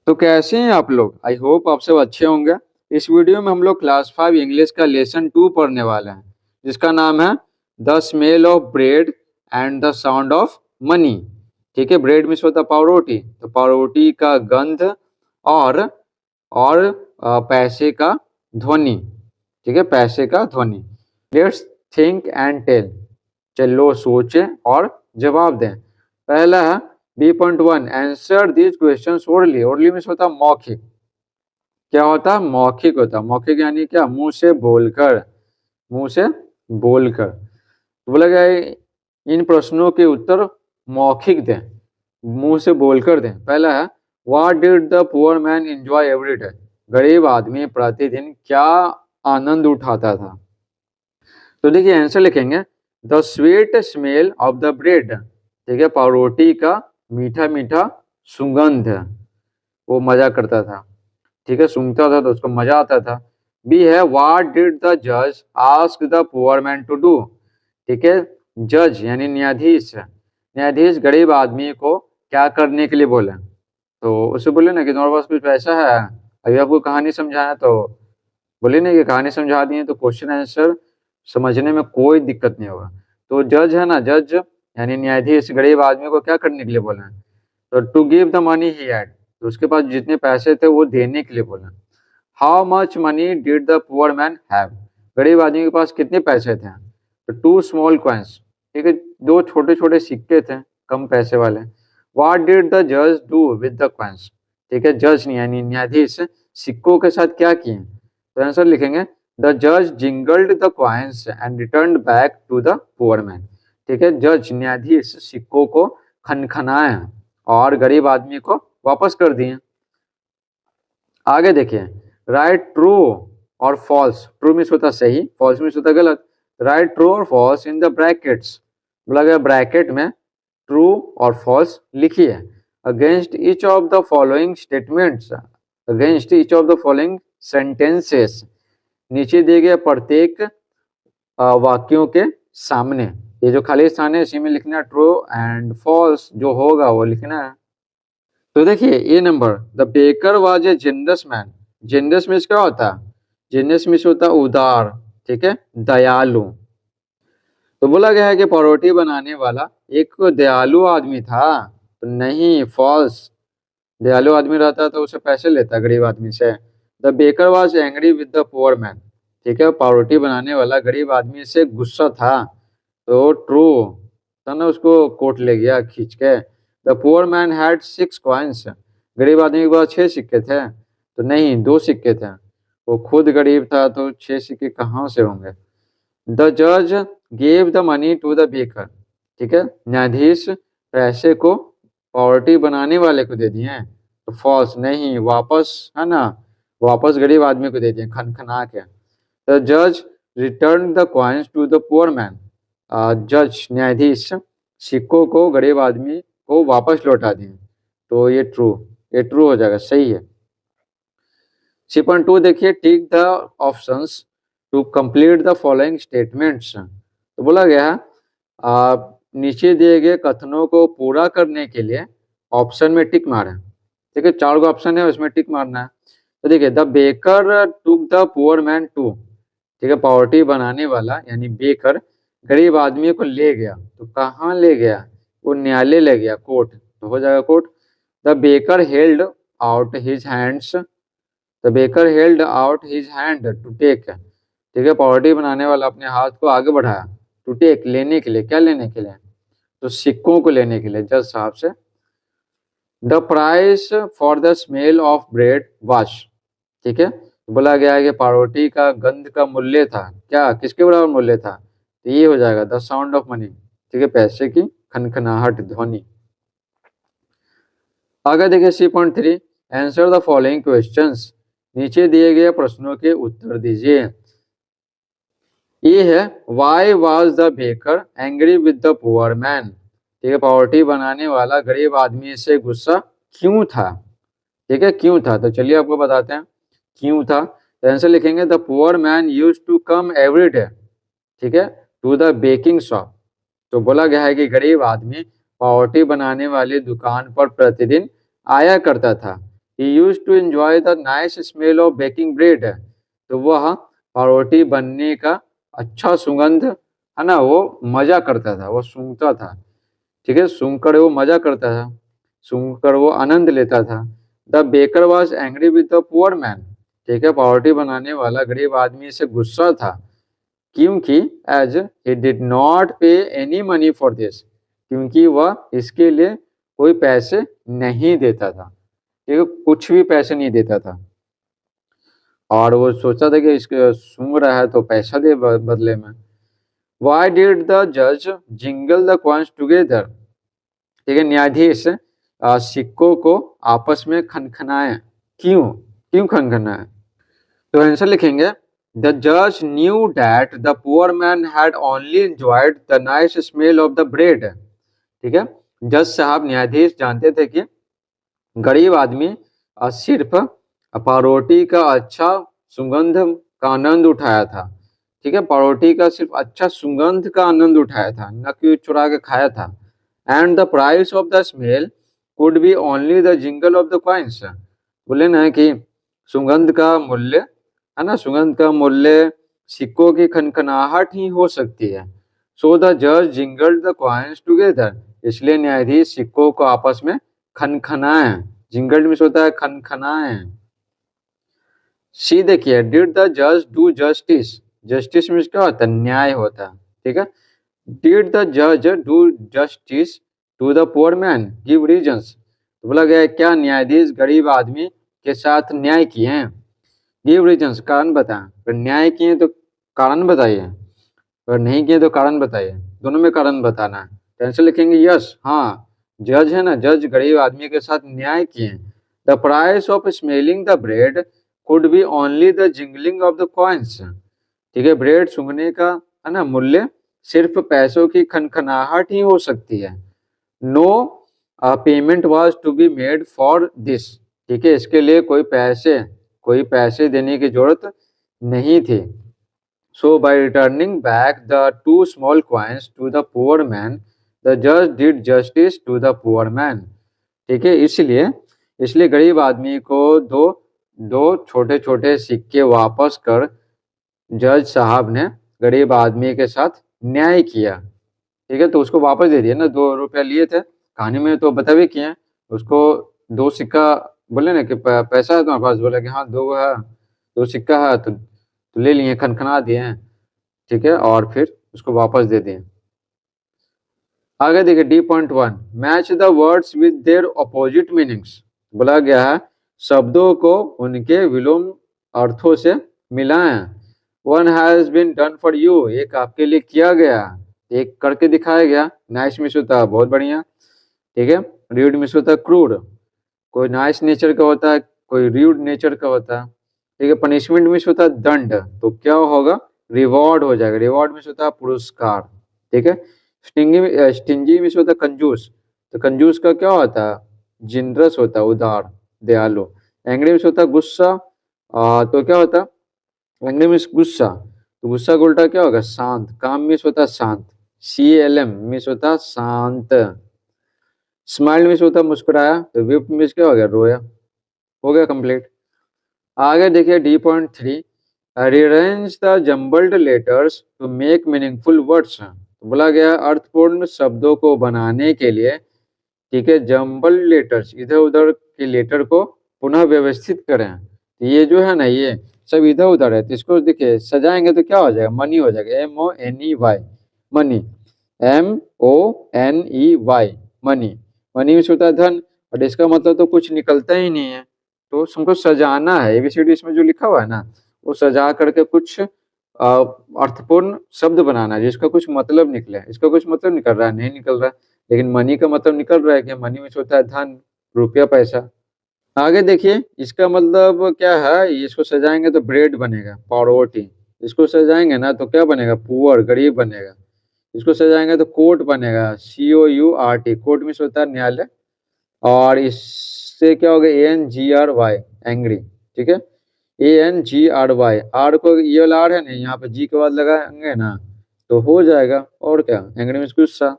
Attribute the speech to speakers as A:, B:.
A: तो कैसे हैं आप लोग। आई होप आप सब अच्छे होंगे। इस वीडियो में हम लोग क्लास 5 इंग्लिश का लेसन 2 पढ़ने वाले हैं, जिसका नाम है the smell of bread and the sound of money. ठीक है, ब्रेड में होता पावरोटी, तो पावरोटी का गंध और पैसे का ध्वनि। ठीक है, पैसे का ध्वनि। Let's think and tell. चलो सोचें और जवाब दें। पहला है B.1, answer this question orally. Orally में होता मौखिक। क्या होता? मौखिक होता। मौखिक यानी क्या? मुंह से बोलकर। मुंह से बोलकर। तो बोला गया है, इन प्रश्नों के उत्तर मौखिक दें, मुंह से बोलकर दें। पहला है what did the poor man enjoy every day. गरीब आदमी प्रतिदिन क्या आनंद उठाता था? तो देखिए आंसर लिखेंगे the sweet smell of the bread. ठीक है, पावरोटी का मीठा मीठा सुगंध, वो मजा करता था। ठीक है, सूंघता था तो उसको मजा आता था। बी है व्हाट डिड द जज ask the poor man to do. ठीक है, जज यानी न्यायाधीश। न्यायाधीश गरीब आदमी को क्या करने के लिए बोले? तो उसे बोले ना कि तुम्हारे पास कुछ पैसा है, अभी आपको कहानी समझाया, तो बोले ना कि कहानी समझा दिए तो क्वेश्चन आंसर समझने में कोई दिक्कत नहीं होगा। तो जज है ना, जज यानी न्यायाधीश गरीब आदमी को क्या करने के लिए बोला? तो to give the money he had, तो उसके पास जितने पैसे थे वो देने के लिए बोला। How much money did the poor man have. गरीब आदमी के पास कितने पैसे थे? तो 2 स्मॉल कॉइन्स। ठीक है, 2 छोटे छोटे सिक्के थे, कम पैसे वाले। व्हाट डिड द जज डू विद द कॉइन्स। ठीक है, जज यानी न्यायाधीश सिक्कों के साथ क्या किए? तो आंसर लिखेंगे द जज jingled the coins and return back to the poor man. ठीक है, जज न्यायाधीश सिक्कों को खनखनाए और गरीब आदमी को वापस कर दिए। आगे देखिए, राइट ट्रू और फॉल्स। ट्रू मीन्स होता सही, फॉल्स मीन्स होता गलत। राइट ट्रू और फॉल्स इन द ब्रैकेट्स। बोला गया ब्रैकेट में ट्रू और फॉल्स लिखिए। Against each of the following statements, against each of the following sentences, नीचे दिए गए प्रत्येक वाक्यों के सामने। ये जो खाली स्थान है इसी में लिखना ट्रू एंड फॉल्स, जो होगा वो लिखना है। तो देखिए A number, the baker was a generous man. Generous means क्या होता है? जेनरस मीन्स होता है उदार। ठीक है, दयालु। तो बोला गया है कि परोठी बनाने वाला एक दयालु आदमी था। तो नहीं, फॉल्स। दयालु आदमी रहता तो उसे पैसे लेता गरीब आदमी से। The baker was angry with the poor man. ठीक है, पावरोटी बनाने वाला गरीब आदमी से गुस्सा था। तो ट्रू था ना, उसको कोर्ट ले गया खींच के। The poor man had 6 coins. गरीब आदमी के पास 6 सिक्के थे। तो नहीं, 2 सिक्के थे। वो खुद गरीब था तो 6 सिक्के कहाँ से होंगे? द जज gave the money to the baker. ठीक है, न्यायाधीश पैसे को पावरोटी बनाने वाले को दे दिए। तो फॉल्स, नहीं, वापस है ना, वापस गरीब आदमी को दे दिए खनखना के। द जज return the coins to the poor man. जज न्यायाधीश सिक्कों को गरीब आदमी को वापस लौटा दिए। तो ये ट्रू हो जाएगा, सही है। C.2 देखिए, tick the options to complete the following statements. तो बोला गया है नीचे दिए गए कथनों को पूरा करने के लिए ऑप्शन में टिक मारें। ठीक है, 4 ऑप्शन है, उसमें टिक मारना है। तो देखिए, the baker took the poor man to. ठीक है, पावरोटी बनाने वाला यानी बेकर गरीब आदमी को ले गया। तो कहाँ ले गया? वो न्यायालय ले गया, कोर्ट। तो हो जाएगा court. The baker held out his hands. The baker held out his hand to take. ठीक है, पावरोटी बनाने वाला अपने हाथ को आगे बढ़ाया, टू टेक लेने के लिए। क्या लेने के लिए? तो सिक्कों को लेने के लिए, जज साहब से। The price for the smell of bread wash. ठीक है, बोला गया है कि पावरोटी का गंध का मूल्य था क्या? किसके बराबर मूल्य था? तो ये हो जाएगा द साउंड ऑफ मनी। ठीक है, पैसे की खनखनाहट, ध्वनि। आगे देखिए C.3, answer the following questions. नीचे दिए गए प्रश्नों के उत्तर दीजिए। ये है why was the baker angry with the poor man. ठीक है, पावरोटी बनाने वाला गरीब आदमी से गुस्सा क्यों था? ठीक है, क्यों था? तो चलिए आपको बताते हैं क्यों था। तो आंसर लिखेंगे the poor man use to come every day. ठीक है, टू द बेकिंग शॉप। तो बोला गया है कि गरीब आदमी पावरोटी बनाने वाली दुकान पर प्रतिदिन आया करता था। He used to enjoy the nice smell of baking bread, तो वह पावरोटी बनने का अच्छा सुगंध है ना वो मजा करता था, वो सूंघता था, ठीक है, सूंघ कर वो मजा करता था, सूंघ कर वो आनंद लेता था। The baker was angry with the poor man, ठीक है, पावरोटी बनाने वाला गरीब आदमी से गुस्सा था, क्योंकि एज ही डिड नॉट पे एनी मनी फॉर दिस, क्योंकि वह इसके लिए कोई पैसे नहीं देता था, ठीक है, कुछ भी पैसे नहीं देता था, और वो सोचता था कि इसके सूंघ रहा है तो पैसा दे बदले में। वाई डिड द जज जिंगल द कॉइन्स टुगेदर, ठीक है, न्यायाधीश सिक्कों को आपस में खनखनाए, क्यों, क्यों खनखनाए? तो आंसर लिखेंगे द जज knew that the poor man had only enjoyed the nice smell of the bread, ठीक है, जज साहब न्यायाधीश जानते थे कि गरीब आदमी सिर्फ पावरोटी का अच्छा सुगंध का आनंद उठाया था, ठीक है, पावरोटी का सिर्फ अच्छा सुगंध का आनंद उठाया था, न कि चुरा के खाया था। And the price of the smell could be only the jingle of the coins, बोले ना कि सुगंध का मूल्य है ना, सुगंध का मूल्य सिक्कों की खनखनाहट ही हो सकती है। सो द जज जिंगल्ड द कॉइन्स टुगेदर, इसलिए न्यायाधीश सिक्कों को आपस में खनखनाए, जिंगल्ड में होता है खनखनाए। सी देखिए डिड द जज डू जस्टिस, जस्टिस में क्या होता है, न्याय होता है, ठीक है, डिड द जज do justice to the poor man give reasons, तो बोला गया क्या न्यायाधीश गरीब आदमी के साथ न्याय किए हैं, गिव रीजंस कारण बताएं, अगर न्याय किए तो कारण बताइए, अगर नहीं किए तो कारण बताइए, दोनों में कारण बताना है। तो आंसर लिखेंगे यस, हाँ, जज है ना, जज गरीब आदमी के साथ न्याय किए। The price of smelling the bread could be only the jingling of the coins, ठीक है, ब्रेड सूंघने का है ना मूल्य सिर्फ पैसों की खनखनाहट ही हो सकती है। No payment was to be made for this, ठीक है, इसके लिए कोई पैसे देने की जरूरत नहीं थी। So by returning back the two small coins to the poor man the जज did justice to the poor man, ठीक है, इसलिए गरीब आदमी को दो दो छोटे छोटे सिक्के वापस कर जज साहब ने गरीब आदमी के साथ न्याय किया, ठीक है, तो उसको वापस दे दिया ना, 2 रुपया लिए थे, कहानी में तो बता भी किए, उसको 2 सिक्का बोले ना कि पैसा है तुम्हारे पास, बोला कि हाँ 2 है, 2 सिक्का है, तो ले लिए, खनखना दिए, ठीक है, और फिर उसको वापस दे दिए। आगे देखिए D.1 match the words with their opposite meanings, बोला गया है शब्दों को उनके विलोम अर्थों से मिलाएं। One has been done for you, एक आपके लिए किया गया, एक करके दिखाया गया, नाइस मिस होता है बहुत बढ़िया, ठीक है, र्यूड मिस होता है क्रूड, कोई नाइस नेचर का होता है, कोई र्यूड नेचर का होता है, ठीक है, पनिशमेंट मिस होता है दंड, तो क्या होगा, रिवॉर्ड हो जाएगा, रिवॉर्ड मिस होता है पुरस्कार, ठीक है, स्टिंजी मिस होता है कंजूस, तो कंजूस का क्या होता है, जिनरस होता है, उदार, दयालु। एंग्री मिस होता है गुस्सा, तो क्या होता है एंग्री मिस गुस्सा, तो गुस्सा का उल्टा क्या होगा, शांत। काम मिस होता है शांत, CALM मिस होता है शांत। स्माइल मिस होता है मुस्कुराया, तो विप मिस क्या हो गया, रोया। हो गया कंप्लीट। आगे देखिए D.3 rearrange the jumbled letters to make meaningful words, तो बोला गया अर्थपूर्ण शब्दों को बनाने के लिए, ठीक है, जम्बल लेटर्स इधर उधर के लेटर को पुनः व्यवस्थित करें, तो ये जो है ना ये सब इधर उधर है, तो इसको देखिए सजाएंगे तो क्या हो जाएगा, मनी हो जाएगा, MONEY money, MONEY money, money में होता है धन, और इसका मतलब तो कुछ निकलता ही नहीं है, तो हमको सजाना है, ABCD इसमें जो लिखा हुआ है ना वो सजा करके कुछ अर्थपूर्ण शब्द बनाना है जिसका कुछ मतलब निकले, इसका कुछ मतलब निकल रहा है, नहीं निकल रहा है, लेकिन मनी का मतलब निकल रहा है कि मनी में होता है धन, रुपया, पैसा। आगे देखिए इसका मतलब क्या है, इसको सजाएंगे तो ब्रेड बनेगा, पावरोटी, इसको सजाएंगे ना तो क्या बनेगा, पुअर, गरीब बनेगा, इसको सजाएंगे तो कोर्ट बनेगा, COURT, कोर्ट में होता है न्यायालय, और इससे क्या होगा, ANGRY एंग्री, ठीक है, ANGRY, आर को ये वाला आर है ना यहाँ पे जी के बाद लगाएंगे ना तो हो जाएगा, और क्या, एंग्री में गुस्सा।